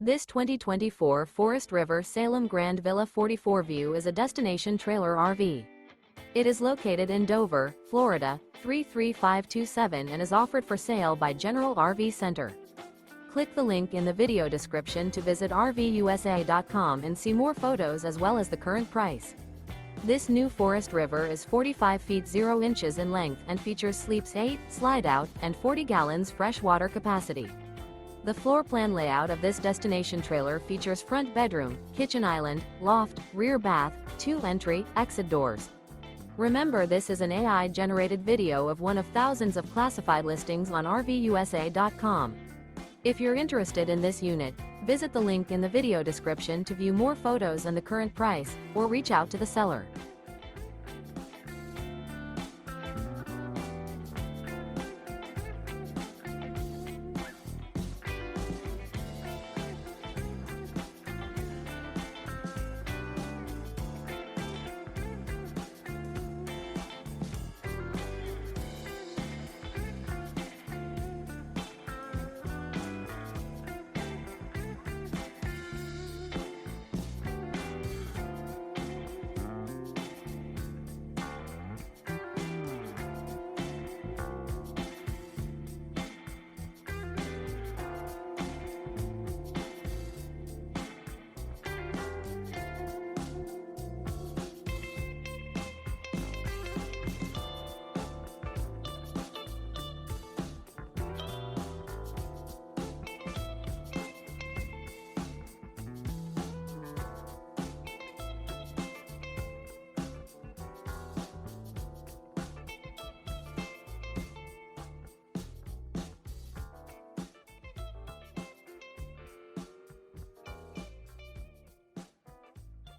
This 2024 Forest River Salem Grand Villa 44 View is a destination trailer RV. It is located in Dover, Florida, 33527 and is offered for sale by General RV Center. Click the link in the video description to visit RVUSA.com and see more photos as well as the current price. This new Forest River is 45 feet 0 inches in length and features sleeps 8, slide-out, and 40 gallons fresh water capacity. The floor plan layout of this destination trailer features front bedroom, kitchen island, loft, rear bath, 2 entry, exit doors. Remember, this is an AI-generated video of one of thousands of classified listings on RVUSA.com. If you're interested in this unit, visit the link in the video description to view more photos and the current price, or reach out to the seller.